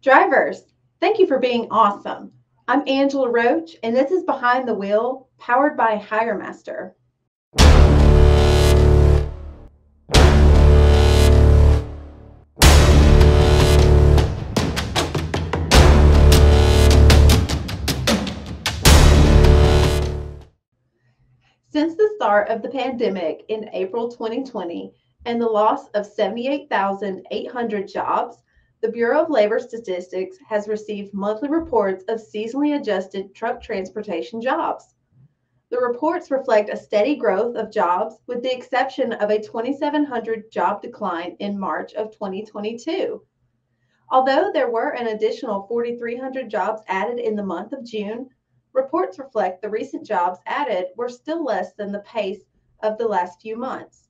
Drivers, thank you for being awesome. I'm Angela Roach, and this is Behind the Wheel, powered by HireMaster. Since the start of the pandemic in April 2020 and the loss of 78,800 jobs, the Bureau of Labor Statistics has received monthly reports of seasonally adjusted truck transportation jobs. The reports reflect a steady growth of jobs with the exception of a 2,700 job decline in March of 2022. Although there were an additional 4,300 jobs added in the month of June, reports reflect the recent jobs added were still less than the pace of the last few months.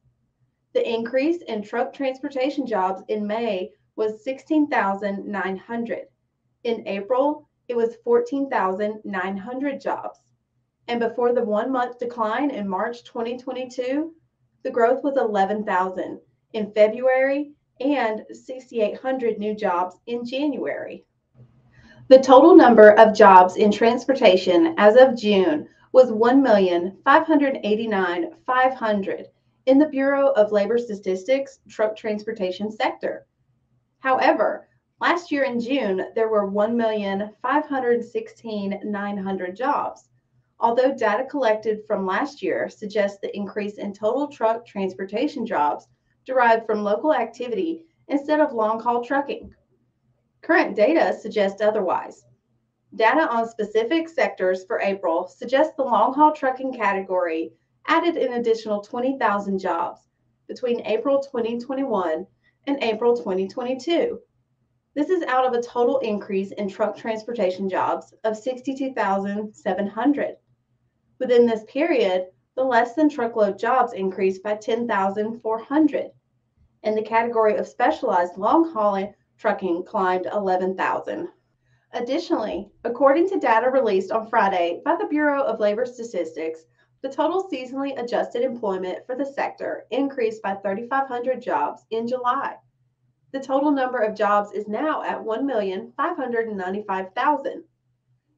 The increase in truck transportation jobs in May was 16,900. In April, it was 14,900 jobs. And before the 1-month decline in March 2022, the growth was 11,000 in February and 6,800 new jobs in January. The total number of jobs in transportation as of June was 1,589,500 in the Bureau of Labor Statistics truck transportation sector. However, last year in June, there were 1,516,900 jobs. Although data collected from last year suggests the increase in total truck transportation jobs derived from local activity instead of long-haul trucking. Current data suggests otherwise. Data on specific sectors for April suggests the long-haul trucking category added an additional 20,000 jobs between April 2021 and April 2022. This is out of a total increase in truck transportation jobs of 62,700. Within this period, the less than truckload jobs increased by 10,400, and the category of specialized long-haul trucking climbed 11,000. Additionally, according to data released on Friday by the Bureau of Labor Statistics, the total seasonally adjusted employment for the sector increased by 3,500 jobs in July. The total number of jobs is now at 1,595,000.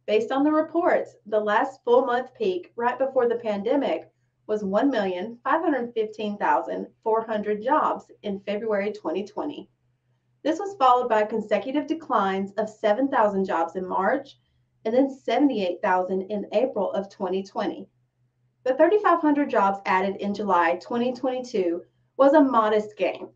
Based on the reports, the last full month peak right before the pandemic was 1,515,400 jobs in February 2020. This was followed by consecutive declines of 7,000 jobs in March and then 78,000 in April of 2020. The 3,500 jobs added in July 2022 was a modest gain.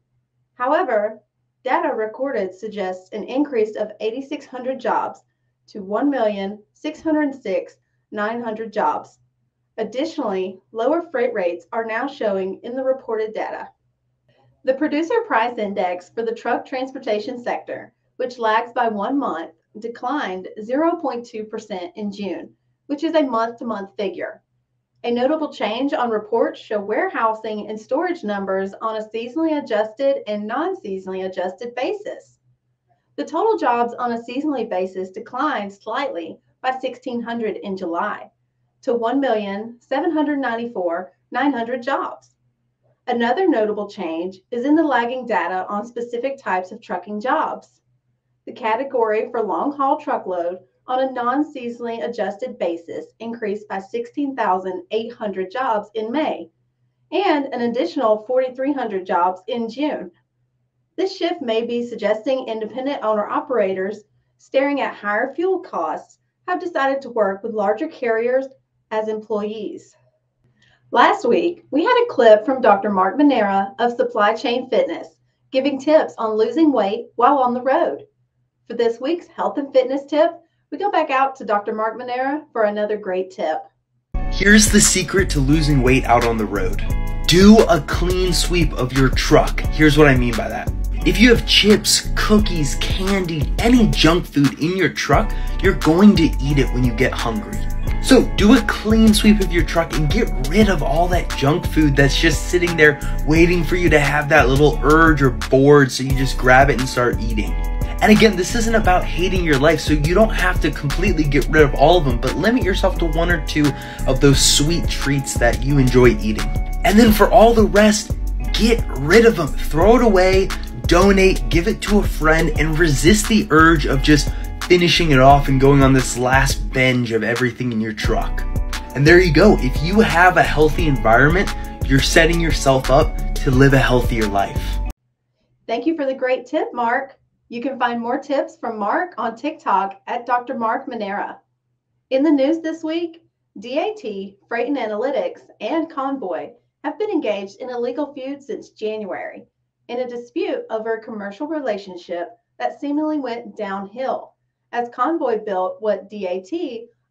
However, data recorded suggests an increase of 8,600 jobs to 1,606,900 jobs. Additionally, lower freight rates are now showing in the reported data. The Producer Price Index for the truck transportation sector, which lags by 1 month, declined 0.2% in June, which is a month-to-month figure. A notable change on reports show warehousing and storage numbers on a seasonally adjusted and non-seasonally adjusted basis. The total jobs on a seasonally basis declined slightly by 1,600 in July to 1,794,900 jobs. Another notable change is in the lagging data on specific types of trucking jobs. The category for long-haul truckload on a non-seasonally adjusted basis increased by 16,800 jobs in May and an additional 4,300 jobs in June. This shift may be suggesting independent owner-operators staring at higher fuel costs have decided to work with larger carriers as employees. Last week, we had a clip from Dr. Mark Manera of Supply Chain Fitness giving tips on losing weight while on the road. For this week's health and fitness tip, we go back out to Dr. Mark Manera for another great tip. Here's the secret to losing weight out on the road. Do a clean sweep of your truck. Here's what I mean by that. If you have chips, cookies, candy, any junk food in your truck, you're going to eat it when you get hungry. So do a clean sweep of your truck and get rid of all that junk food that's just sitting there waiting for you to have that little urge or bored, so you just grab it and start eating. And again, this isn't about hating your life, so you don't have to completely get rid of all of them, but limit yourself to 1 or 2 of those sweet treats that you enjoy eating. And then for all the rest, get rid of them. Throw it away. donate, give it to a friend, and resist the urge of just finishing it off and going on this last binge of everything in your truck. And there you go. If you have a healthy environment, you're setting yourself up to live a healthier life. Thank you for the great tip, Mark. You can find more tips from Mark on TikTok at Dr. Mark Manera. In the news this week, DAT, Freight and Analytics, and Convoy have been engaged in a legal feud since January in a dispute over a commercial relationship that seemingly went downhill as Convoy built what DAT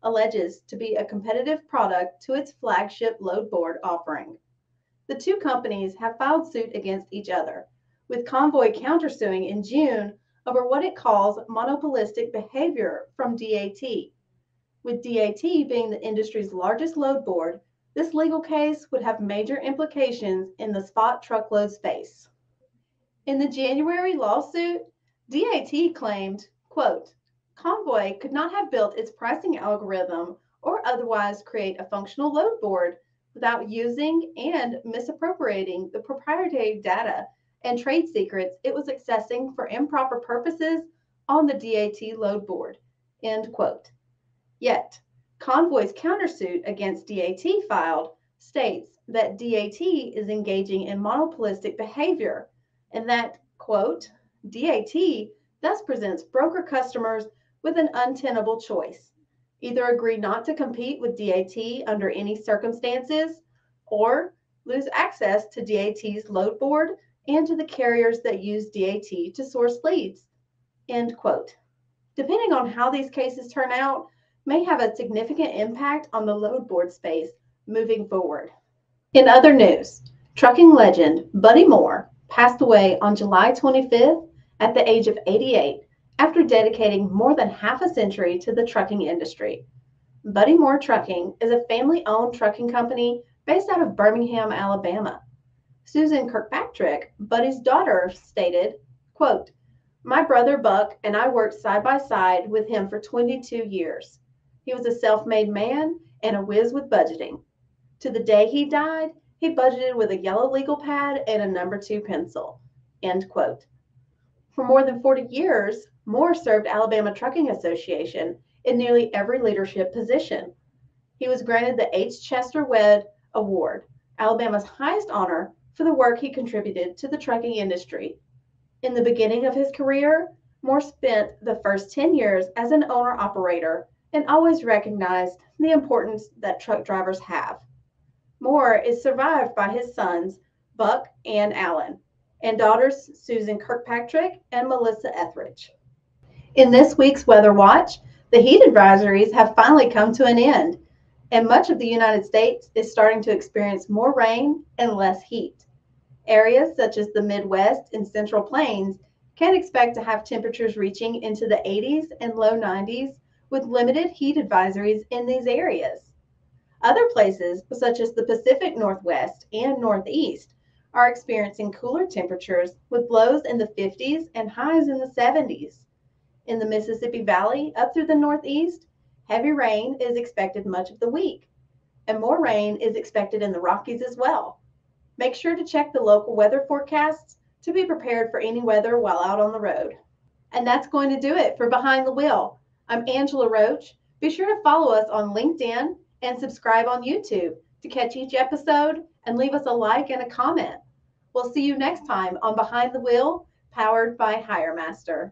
alleges to be a competitive product to its flagship load board offering. The two companies have filed suit against each other, with Convoy countersuing in June over what it calls monopolistic behavior from DAT. With DAT being the industry's largest load board, this legal case would have major implications in the spot truckload space. In the January lawsuit, DAT claimed, quote, Convoy could not have built its pricing algorithm or otherwise create a functional load board without using and misappropriating the proprietary data and trade secrets it was accessing for improper purposes on the DAT load board, end quote. Yet, Convoy's countersuit against DAT filed states that DAT is engaging in monopolistic behavior and that, quote, DAT thus presents broker customers with an untenable choice. Either agree not to compete with DAT under any circumstances or lose access to DAT's load board and to the carriers that use DAT to source leads, end quote. Depending on how these cases turn out, may have a significant impact on the load board space moving forward. In other news, trucking legend Buddy Moore passed away on July 25th at the age of 88 after dedicating more than half a century to the trucking industry. Buddy Moore Trucking is a family-owned trucking company based out of Birmingham, Alabama. Susan Kirkpatrick, Buddy's daughter, stated, quote, my brother Buck and I worked side by side with him for 22 years. He was a self-made man and a whiz with budgeting. To the day he died, he budgeted with a yellow legal pad and a number 2 pencil, end quote. For more than 40 years, Moore served Alabama Trucking Association in nearly every leadership position. He was granted the H. Chester Webb Award, Alabama's highest honor for the work he contributed to the trucking industry. In the beginning of his career, Moore spent the first 10 years as an owner-operator and always recognized the importance that truck drivers have. Moore is survived by his sons, Buck and Alan, and daughters Susan Kirkpatrick and Melissa Etheridge. In this week's Weather Watch, the heat advisories have finally come to an end, and much of the United States is starting to experience more rain and less heat. Areas such as the Midwest and Central Plains can expect to have temperatures reaching into the 80s and low 90s with limited heat advisories in these areas. Other places, such as the Pacific Northwest and Northeast, are experiencing cooler temperatures with lows in the 50s and highs in the 70s. In the Mississippi Valley up through the Northeast, heavy rain is expected much of the week, and more rain is expected in the Rockies as well. Make sure to check the local weather forecasts to be prepared for any weather while out on the road. And that's going to do it for Behind the Wheel. I'm Angela Roach. Be sure to follow us on LinkedIn and subscribe on YouTube to catch each episode and leave us a like and a comment. We'll see you next time on Behind the Wheel, powered by HireMaster.